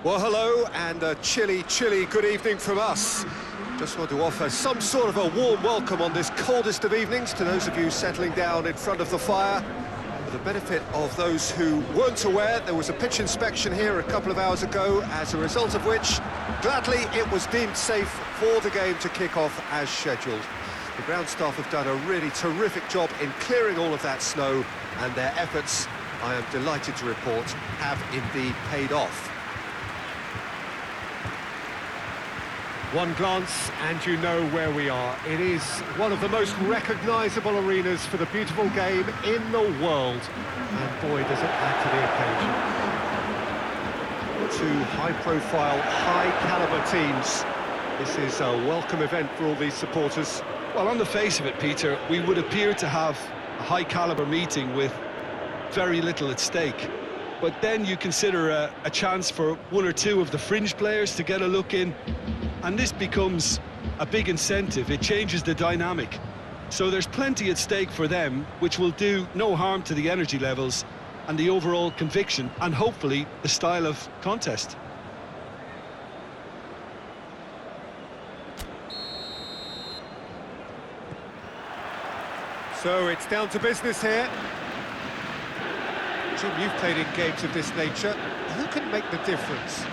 Well, hello, and a chilly good evening from us. Just want to offer some sort of a warm welcome on this coldest of evenings to those of you settling down in front of the fire. For the benefit of those who weren't aware, there was a pitch inspection here a couple of hours ago, as a result of which, gladly, it was deemed safe for the game to kick off as scheduled. The ground staff have done a really terrific job in clearing all of that snow, and their efforts, I am delighted to report, have indeed paid off. One glance and you know where we are. It is one of the most recognisable arenas for the beautiful game in the world. And boy, does it add to the occasion. Two high-profile, high-caliber teams. This is a welcome event for all these supporters. Well, on the face of it, Peter, we would appear to have a high-caliber meeting with very little at stake. But then you consider a chance for one or two of the fringe players to get a look in, and this becomes a big incentive. It changes the dynamic. So there's plenty at stake for them, which will do no harm to the energy levels and the overall conviction, and hopefully the style of contest. So it's down to business here. Jim, you've played in games of this nature. Who can make the difference?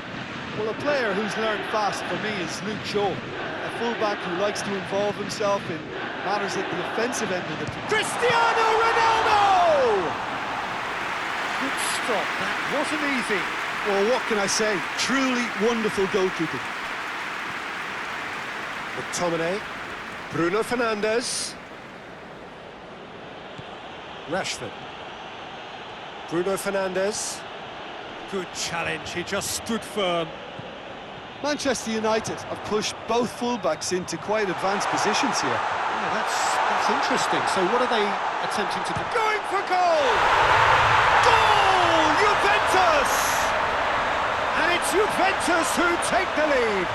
Well, a player who's learned fast for me is Luke Shaw, a fullback who likes to involve himself in matters at the offensive end of the pitch. Cristiano Ronaldo! Good stop, that wasn't easy. Well, what can I say? Truly wonderful goalkeeping. McTominay, Bruno Fernandes, Rashford, Bruno Fernandes. Good challenge, he just stood firm. Manchester United have pushed both fullbacks into quite advanced positions here. Yeah, that's interesting. So what are they attempting to do? Going for goal! Goal! Juventus! And it's Juventus who take the lead.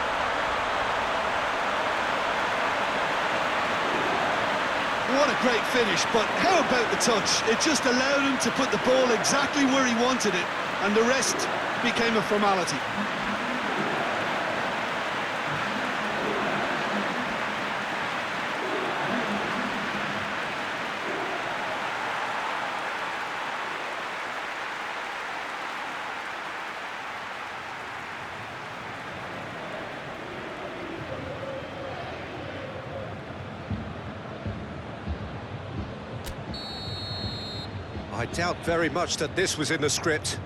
What a great finish, but how about the touch? It just allowed him to put the ball exactly where he wanted it, and the rest became a formality. I doubt very much that this was in the script.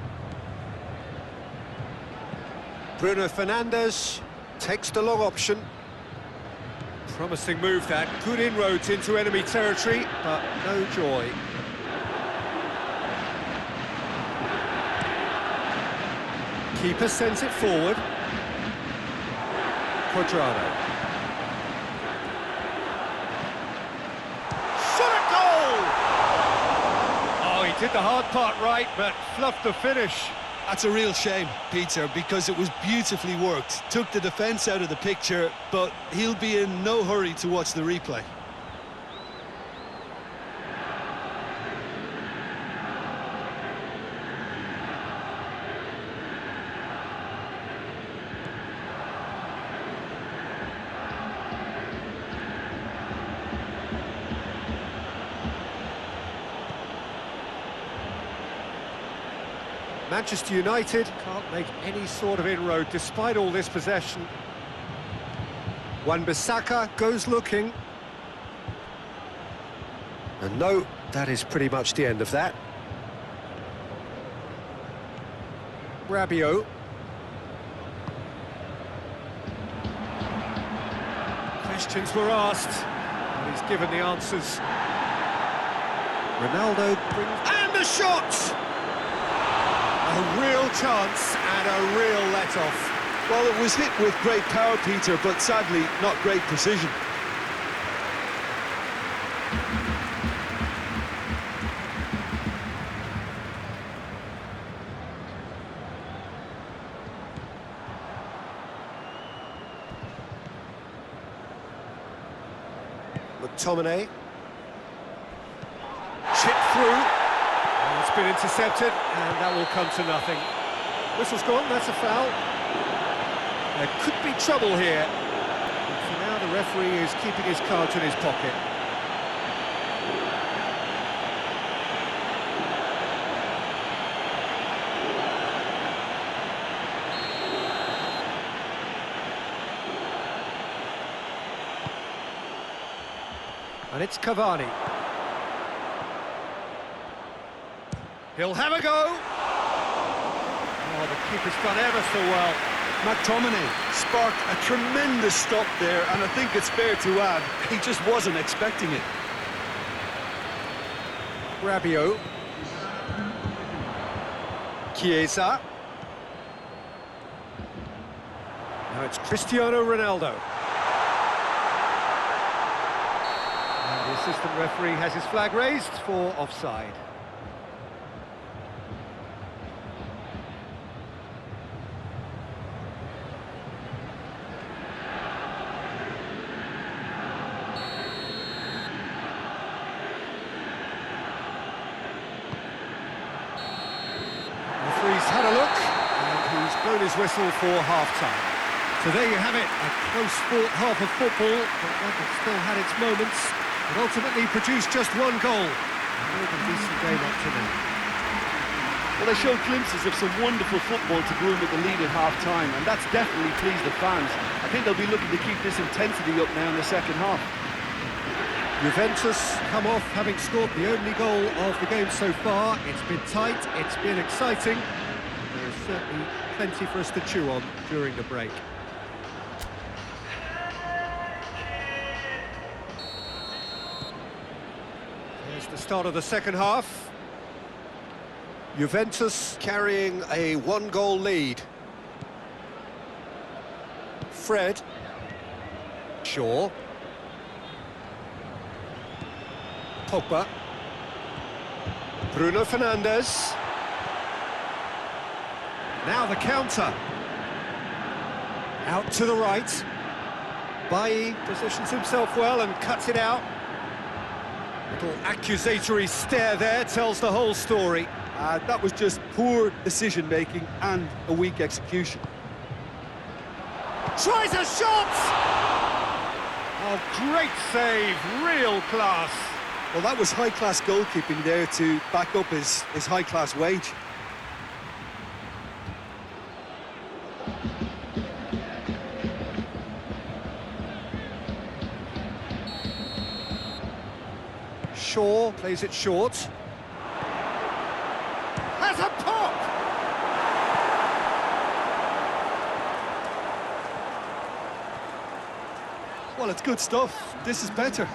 Bruno Fernandes takes the long option. Promising move that. Good inroads into enemy territory, but no joy. Keeper sends it forward. Quadrado. Did the hard part right, but fluffed the finish. That's a real shame, Peter, because it was beautifully worked. Took the defence out of the picture, but he'll be in no hurry to watch the replay. Manchester United can't make any sort of inroad despite all this possession. Wan-Bissaka goes looking. And no, that is pretty much the end of that. Rabiot. Questions were asked, and he's given the answers. Ronaldo brings... And the shot! A real chance and a real let-off. Well, it was hit with great power, Peter, but sadly, not great precision. McTominay. Chipped through. It's been intercepted, and that will come to nothing. Whistle's gone, that's a foul. There could be trouble here. But for now, the referee is keeping his cards in his pocket. And it's Cavani. He'll have a go. Oh, the keeper's done ever so well. McTominay sparked a tremendous stop there, and I think it's fair to add, he just wasn't expecting it. Rabiot. Chiesa. Now it's Cristiano Ronaldo. And the assistant referee has his flag raised for offside. Referee's had a look, and he's blown his whistle for half-time. So there you have it, a close-fought half of football, but one that still had its moments, and ultimately produced just one goal. A more than decent game up to now. Well, they showed glimpses of some wonderful football to groom with the lead at half-time, and that's definitely pleased the fans. I think they'll be looking to keep this intensity up now in the second half. Juventus come off having scored the only goal of the game so far. It's been tight, it's been exciting. There is certainly plenty for us to chew on during the break. Here's the start of the second half. Juventus carrying a one-goal lead. Fred. Shaw. Pogba. Bruno Fernandes. Now the counter. Out to the right. Bailly positions himself well and cuts it out. Little accusatory stare there tells the whole story. That was just poor decision-making and a weak execution. Tries a shot! Oh, great save, real class. Well, that was high-class goalkeeping there to back up his high-class wage. Shaw plays it short. Has a pop! Well, it's good stuff. This is better.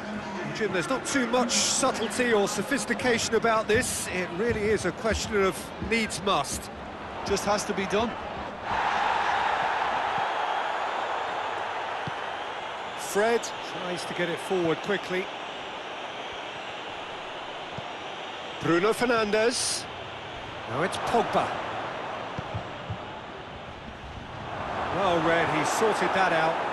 Jim, there's not too much subtlety or sophistication about this. It really is a question of needs must. Just has to be done. Fred tries to get it forward quickly. Bruno Fernandes. Now it's Pogba. Well read, he sorted that out.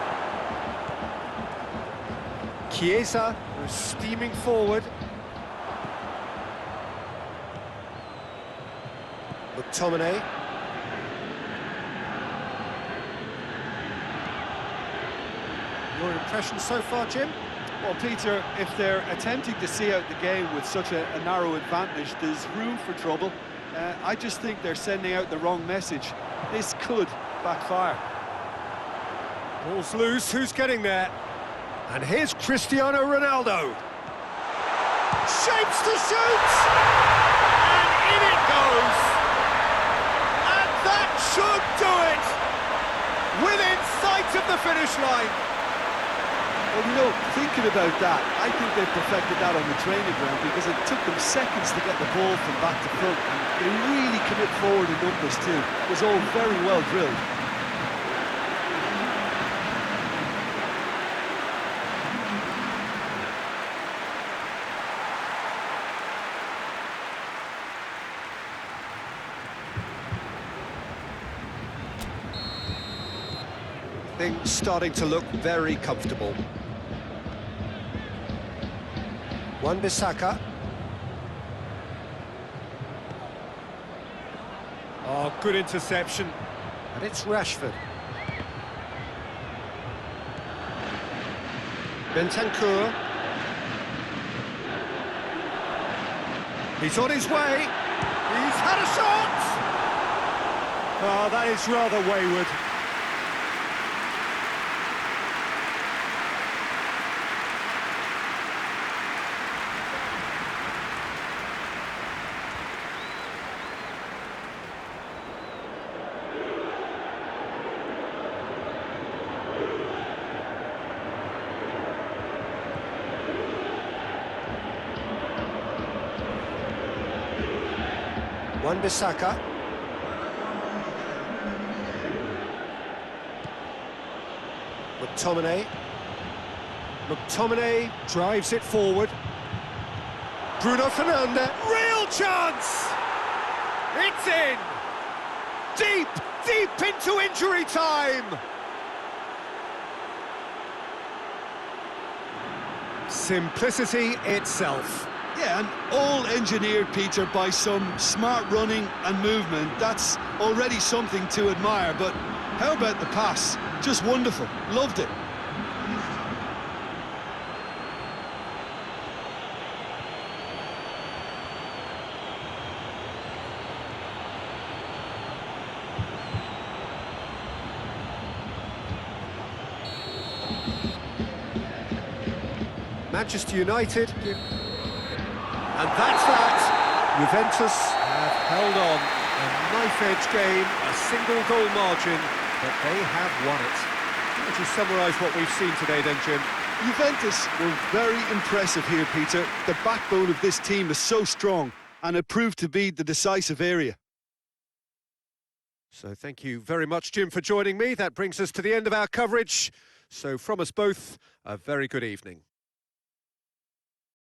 Chiesa, who's steaming forward. McTominay. Your impression so far, Jim? Well, Peter, if they're attempting to see out the game with such a narrow advantage, there's room for trouble. I just think they're sending out the wrong message. This could backfire. Ball's loose, who's getting there? And here's Cristiano Ronaldo. Shapes to shoot! And in it goes! And that should do it! Within sight of the finish line. Well, you know, thinking about that, I think they perfected that on the training ground because it took them seconds to get the ball from back to front. And they really commit forward in numbers too. It was all very well drilled. Things starting to look very comfortable. Wan-Bissaka. Oh, good interception. And it's Rashford. Bentancur. He's on his way. He's had a shot! Oh, that is rather wayward. Wan-Bissaka. McTominay drives it forward. Bruno Fernandes, real chance! It's in! Deep, deep into injury time! Simplicity itself. Yeah, and all engineered, Peter, by some smart running and movement. That's already something to admire, but how about the pass? Just wonderful. Loved it. Manchester United, and that's that. Juventus have held on. A knife-edge game, a single goal margin, but they have won it. How would you summarise what we've seen today then, Jim? Juventus were very impressive here, Peter. The backbone of this team is so strong, and it proved to be the decisive area. So thank you very much, Jim, for joining me. That brings us to the end of our coverage. So from us both, a very good evening.